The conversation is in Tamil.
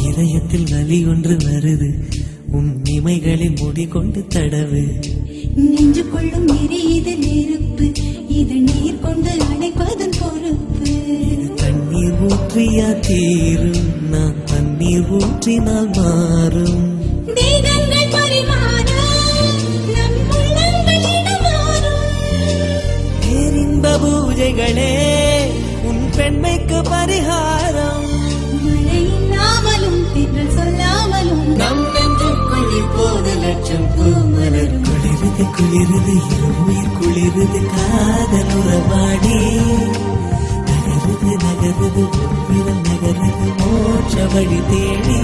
இதயத்தில் வலி ஒன்று வருது, உன் இமைகளில் முடி கொண்டு தடவு. நெஞ்சு கொள்ளும் எரியுது நெருப்பு, இது நீர் கொண்டு அணைப்பதன் பொறுப்பு. தண்ணீர் ஊற்றியா தீரும், நான் தண்ணீர் ஊற்றினால் மாறும். தேகங்கள் பரிமாறும், நம் உள்ளங்கள் இடமாறும். பேரின்ப பூஜைகளே உன் பெண்மைக்கு பரிகாரம். மழை இல்லாமலும் தென்றல் சொல்லாமலும் நம் நெஞ்சுக்குள் இப்போது லட்சம் பூமலர். குளிருது குளிருது இருமுயிர் குளிருது காதல் உறவாடி. நகருது நகருது நகருது மோட்ச வழி தேடி.